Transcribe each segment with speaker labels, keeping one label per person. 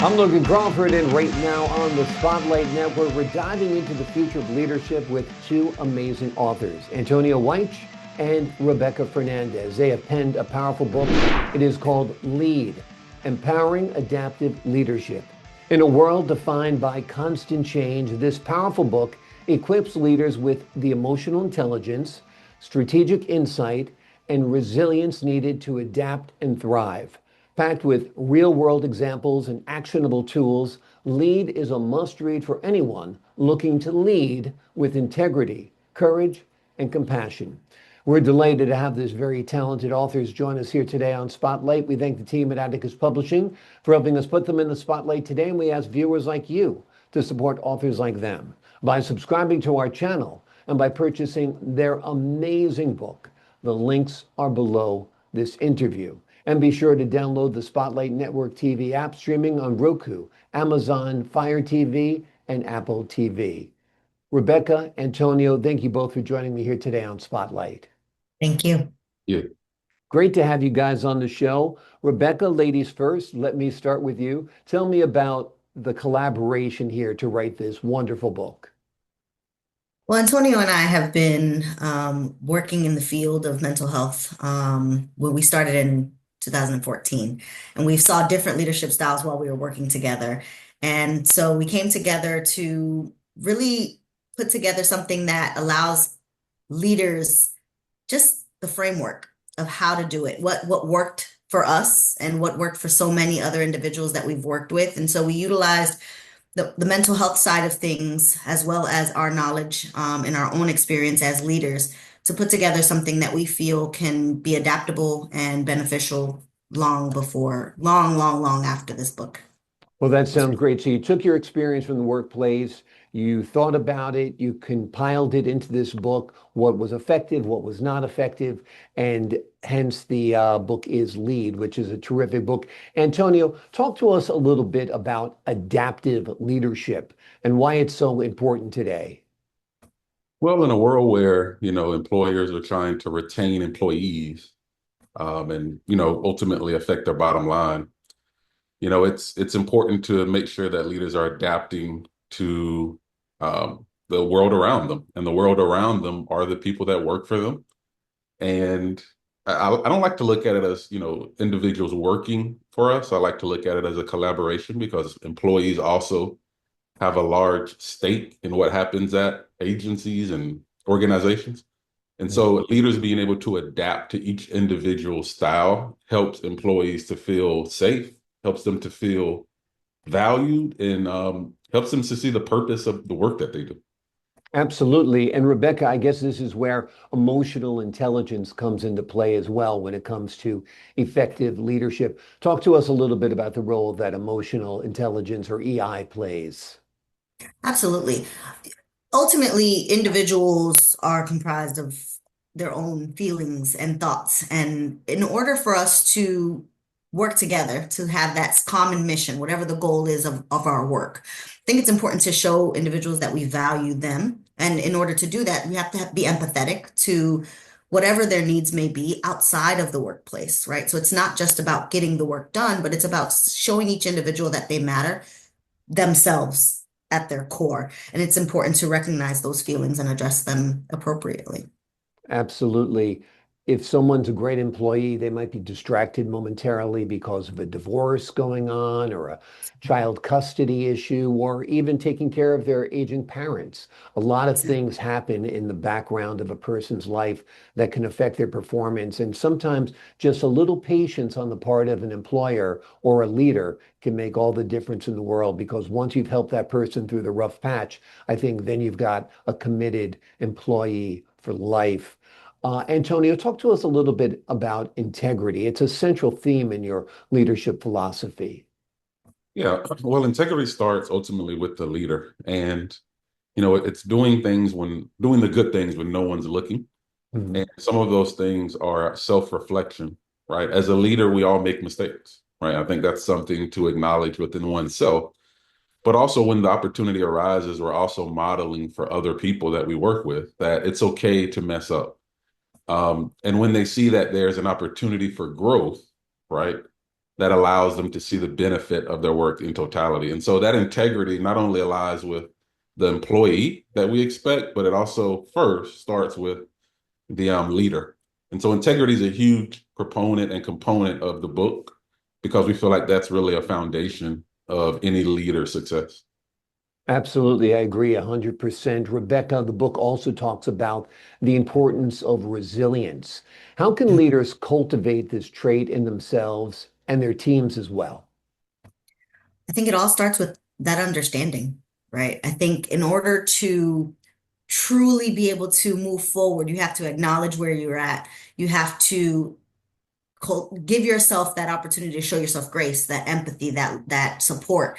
Speaker 1: I'm Logan Crawford, and right now on the Spotlight Network, we're diving into the future of leadership with two amazing authors, Antonio Wyche and Rebecca Fernandez. They have penned a powerful book. It is called Lead, Empowering Adaptive Leadership. In a world defined by constant change, this powerful book equips leaders with the emotional intelligence, strategic insight, and resilience needed to adapt and thrive. Packed with real world examples and actionable tools, Lead is a must read for anyone looking to lead with integrity, courage, and compassion. We're delighted to have this very talented authors join us here today on Spotlight. We thank the team at Atticus Publishing for helping us put them in the spotlight today, and we ask viewers like you to support authors like them by subscribing to our channel and by purchasing their amazing book. The links are below this interview. And be sure to download the Spotlight Network TV app streaming on Roku, Amazon Fire TV, and Apple TV. Rebecca, Antonio, thank you both for joining me here today on Spotlight.
Speaker 2: Thank you.
Speaker 3: Yeah.
Speaker 1: Great to have you guys on the show. Rebecca, ladies first, let me start with you. Tell me about the collaboration here to write this wonderful book.
Speaker 2: Well, Antonio and I have been working in the field of mental health when we started in 2014, and we saw different leadership styles while we were working together. And so we came together to really put together something that allows leaders just the framework of how to do it, what worked for us and what worked for so many other individuals that we've worked with. And so we utilized the mental health side of things, as well as our knowledge and our own experience as leaders, to put together something that we feel can be adaptable and beneficial long after this book.
Speaker 1: Well, that sounds great. So you took your experience from the workplace, you thought about it, you compiled it into this book, what was effective, what was not effective, and hence the book is Lead, which is a terrific book. Antonio, talk to us a little bit about adaptive leadership and why it's so important today.
Speaker 3: Well, in a world where, employers are trying to retain employees, and, ultimately affect their bottom line, it's important to make sure that leaders are adapting to the world around them, and the world around them are the people that work for them. And I don't like to look at it as, individuals working for us. I like to look at it as a collaboration, because employees also have a large stake in what happens at agencies and organizations. And so leaders being able to adapt to each individual style helps employees to feel safe, helps them to feel valued, and helps them to see the purpose of the work that they do.
Speaker 1: Absolutely. And Rebecca, I guess this is where emotional intelligence comes into play as well when it comes to effective leadership. Talk to us a little bit about the role that emotional intelligence or EI plays.
Speaker 2: Absolutely. Ultimately, individuals are comprised of their own feelings and thoughts. And in order for us to work together to have that common mission, whatever the goal is of our work, I think it's important to show individuals that we value them. And in order to do that, we have to be empathetic to whatever their needs may be outside of the workplace, right? So it's not just about getting the work done, but it's about showing each individual that they matter themselves at their core. And it's important to recognize those feelings and address them appropriately.
Speaker 1: Absolutely. If someone's a great employee, they might be distracted momentarily because of a divorce going on or a child custody issue, or even taking care of their aging parents. A lot of things happen in the background of a person's life that can affect their performance. And sometimes just a little patience on the part of an employer or a leader can make all the difference in the world, because once you've helped that person through the rough patch, I think then you've got a committed employee for life. Antonio, talk to us a little bit about integrity. It's a central theme in your leadership philosophy.
Speaker 3: Yeah, well, integrity starts ultimately with the leader. And, it's doing the good things when no one's looking.
Speaker 1: Mhm.
Speaker 3: And some of those things are self-reflection, right? As a leader, we all make mistakes, right? I think that's something to acknowledge within oneself. But also, when the opportunity arises, we're also modeling for other people that we work with that it's okay to mess up. And when they see that there's an opportunity for growth, right? that allows them to see the benefit of their work in totality. And so that integrity not only aligns with the employee that we expect, but it also first starts with the leader. And so integrity is a huge proponent and component of the book because we feel like that's really a foundation of any leader's success.
Speaker 1: Absolutely, I agree 100%. Rebecca, the book also talks about the importance of resilience. How can leaders cultivate this trait in themselves and their teams as well?
Speaker 2: I think it all starts with that understanding, right? I think in order to truly be able to move forward, you have to acknowledge where you're at. You have to give yourself that opportunity to show yourself grace, that empathy, that support.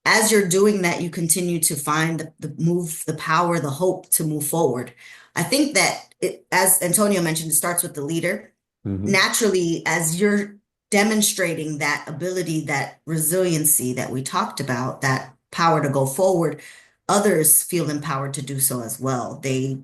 Speaker 2: As you're doing that, you continue to find the power, the hope to move forward. I think that as Antonio mentioned, it starts with the leader.
Speaker 1: Mhm.
Speaker 2: Naturally, as you're demonstrating that ability, that resiliency that we talked about, that power to go forward, others feel empowered to do so as well. They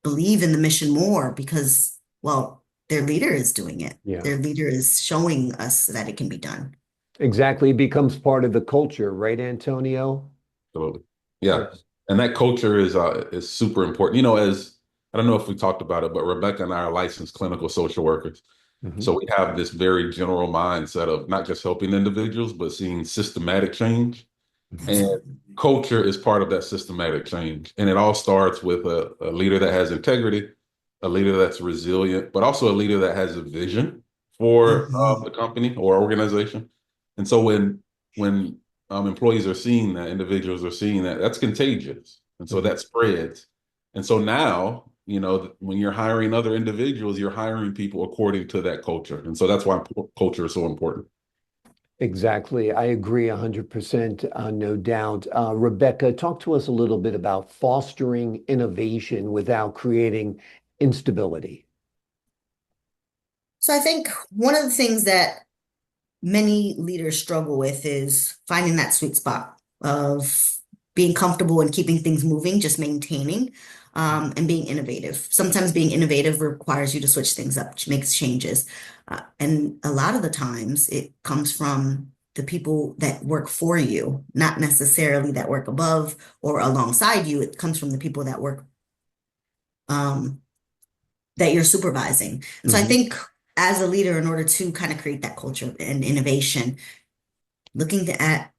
Speaker 2: believe in the mission more because, well, their leader is doing it.
Speaker 1: Yeah,
Speaker 2: Their leader is showing us that it can be done.
Speaker 1: exactly. It becomes part of the culture, right, Antonio?
Speaker 3: Absolutely. Yeah.
Speaker 1: Yes.
Speaker 3: And that culture is super important. You know, as I don't know if we talked about it, but Rebecca and I are licensed clinical social workers.
Speaker 1: Mhm.
Speaker 3: So we have this very general mindset of not just helping individuals, but seeing systematic change.
Speaker 1: Mhm.
Speaker 3: And culture is part of that systematic change. And it all starts with a leader that has integrity, a leader that's resilient, but also a leader that has a vision for
Speaker 2: Mhm.
Speaker 3: the company or organization. And so when employees are seeing that, individuals are seeing that, that's contagious. And so
Speaker 1: Mhm.
Speaker 3: that spreads. And so now, you know, when you're hiring other individuals, you're hiring people according to that culture. And so that's why culture is so important.
Speaker 1: Exactly. I agree 100%, no doubt. Rebecca, talk to us a little bit about fostering innovation without creating instability.
Speaker 2: So I think one of the things that many leaders struggle with is finding that sweet spot of being comfortable and keeping things moving, just maintaining, and being innovative. Sometimes being innovative requires you to switch things up, which makes changes. And a lot of the times it comes from the people that work for you, not necessarily that work above or alongside you. It comes from the people that work, um, that you're supervising. And so I
Speaker 1: Mhm.
Speaker 2: think as a leader, in order to kind of create that culture and innovation, looking at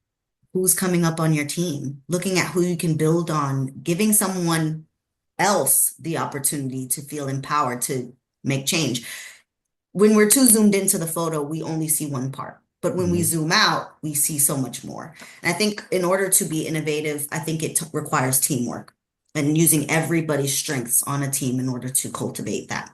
Speaker 2: who's coming up on your team, looking at who you can build on, giving someone else the opportunity to feel empowered to make change. When we're too zoomed into the photo, we only see one part. But when we
Speaker 1: Mhm.
Speaker 2: zoom out, we see so much more. And I think in order to be innovative, I think it requires teamwork and using everybody's strengths on a team in order to cultivate that.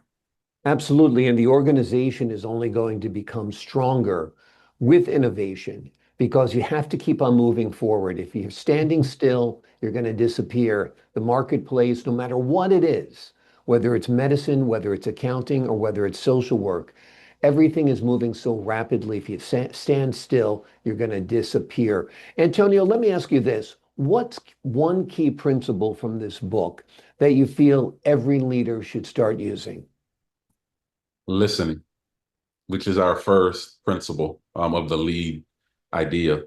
Speaker 1: Absolutely. And the organization is only going to become stronger with innovation because you have to keep on moving forward. If you're standing still, you're going to disappear. The marketplace, no matter what it is, whether it's medicine, whether it's accounting, or whether it's social work, everything is moving so rapidly. If you stand still, you're going to disappear. Antonio, let me ask you this. What's one key principle from this book that you feel every leader should start using?
Speaker 3: Listening, which is our first principle of the lead idea.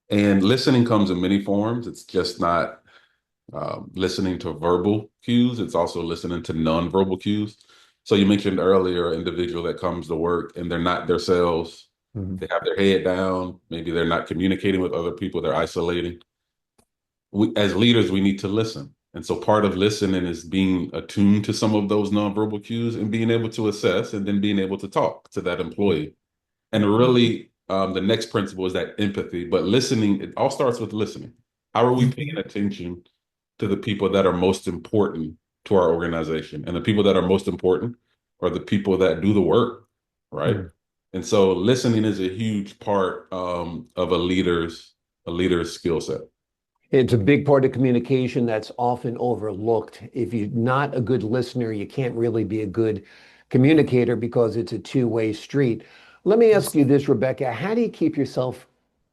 Speaker 3: And listening comes in many forms. It's just not listening to verbal cues, it's also listening to nonverbal cues. So you mentioned earlier, an individual that comes to work and they're not themselves,
Speaker 1: Mhm.
Speaker 3: they have their head down, maybe they're not communicating with other people, they're isolating. As leaders, we need to listen. And so part of listening is being attuned to some of those nonverbal cues and being able to assess and then being able to talk to that employee. And really, the next principle is that empathy. But listening, it all starts with listening. How are we paying attention to the people that are most important to our organization? And the people that are most important are the people that do the work, right?
Speaker 1: Mhm.
Speaker 3: And so listening is a huge part of a leader's skill set.
Speaker 1: It's a big part of communication that's often overlooked. If you're not a good listener, you can't really be a good communicator because it's a two-way street. Let me ask you this, Rebecca. How do you keep yourself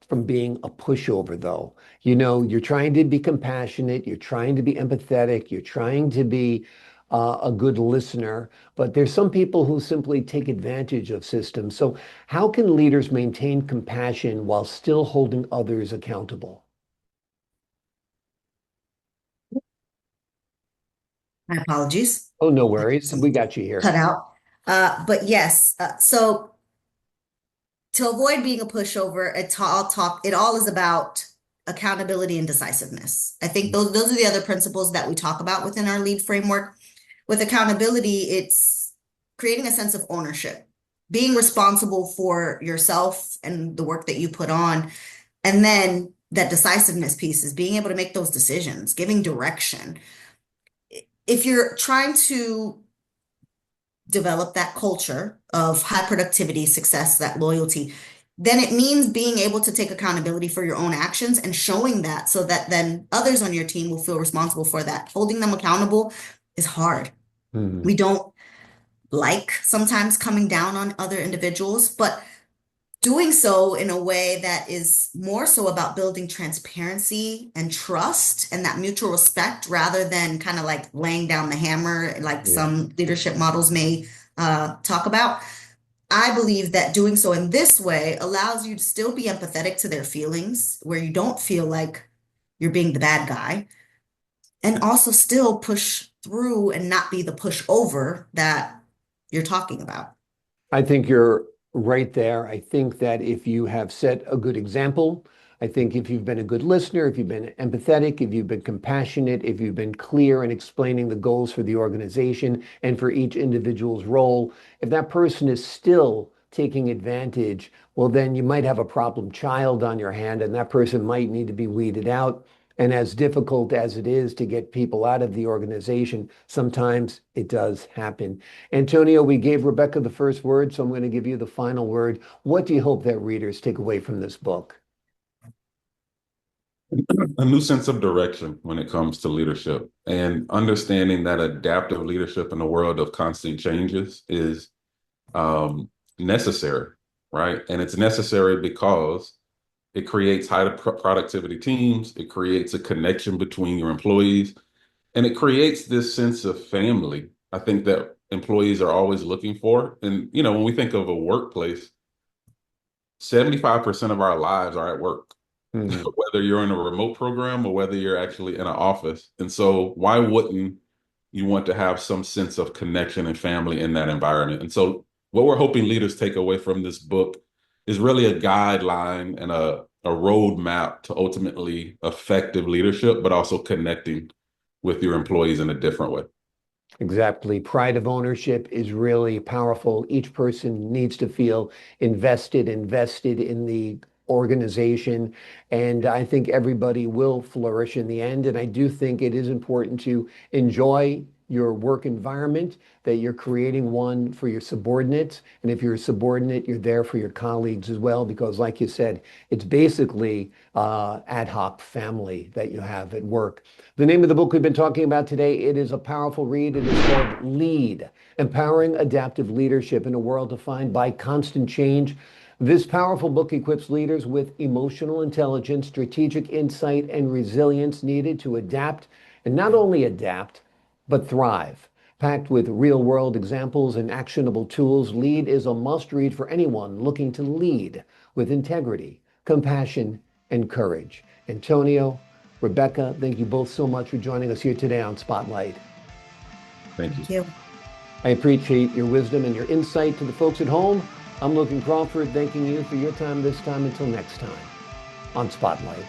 Speaker 1: from being a pushover, though? You know, you're trying to be compassionate, you're trying to be empathetic, you're trying to be a good listener, but there's some people who simply take advantage of systems. So how can leaders maintain compassion while still holding others accountable?
Speaker 2: My apologies.
Speaker 1: Oh, no
Speaker 2: I have
Speaker 1: worries. We
Speaker 2: some
Speaker 1: got you here.
Speaker 2: cut out. But yes, so to avoid being a pushover, it all is about accountability and decisiveness. I think those are the other principles that we talk about within our lead framework. With accountability, it's creating a sense of ownership, being responsible for yourself and the work that you put on. And then that decisiveness piece is being able to make those decisions, giving direction. If you're trying to develop that culture of high productivity, success, that loyalty, then it means being able to take accountability for your own actions and showing that so that then others on your team will feel responsible for that. Holding them accountable is hard.
Speaker 1: Mhm.
Speaker 2: We don't like sometimes coming down on other individuals, but doing so in a way that is more so about building transparency and trust and that mutual respect rather than kind of like laying down the hammer like
Speaker 1: Yeah.
Speaker 2: some leadership models may talk about. I believe that doing so in this way allows you to still be empathetic to their feelings, where you don't feel like you're being the bad guy, and also still push through and not be the pushover that you're talking about.
Speaker 1: I think you're right there. I think that if you have set a good example, I think if you've been a good listener, if you've been empathetic, if you've been compassionate, if you've been clear in explaining the goals for the organization and for each individual's role, if that person is still taking advantage, well, then you might have a problem child on your hand, and that person might need to be weeded out. And as difficult as it is to get people out of the organization, sometimes it does happen. Antonio, we gave Rebecca the first word, so I'm going to give you the final word. What do you hope that readers take away from this book?
Speaker 3: A new sense of direction when it comes to leadership and understanding that adaptive leadership in a world of constant changes is necessary, right? And it's necessary because it creates high productivity teams, it creates a connection between your employees, and it creates this sense of family, I think, that employees are always looking for. And, when we think of a workplace, 75% of our lives are at work,
Speaker 1: Mhm.
Speaker 3: whether you're in a remote program or whether you're actually in an office. And so why wouldn't you want to have some sense of connection and family in that environment? And so what we're hoping leaders take away from this book is really a guideline and a roadmap to ultimately effective leadership, but also connecting with your employees in a different way.
Speaker 1: Exactly. Pride of ownership is really powerful. Each person needs to feel invested in the organization. And I think everybody will flourish in the end. And I do think it is important to enjoy your work environment, that you're creating one for your subordinates. And if you're a subordinate, you're there for your colleagues as well, because like you said, it's basically ad hoc family that you have at work. The name of the book we've been talking about today, it is a powerful read. It is called Lead, Empowering Adaptive Leadership in a World Defined by Constant Change. This powerful book equips leaders with emotional intelligence, strategic insight, and resilience needed to adapt, and not only adapt, but thrive. Packed with real-world examples and actionable tools, Lead is a must-read for anyone looking to lead with integrity, compassion, and courage. Antonio, Rebecca, thank you both so much for joining us here today on Spotlight.
Speaker 3: Thank you.
Speaker 2: Thank you.
Speaker 1: I appreciate your wisdom and your insight. To the folks at home, I'm Logan Crawford, thanking you for your time this time. Until next time on Spotlight.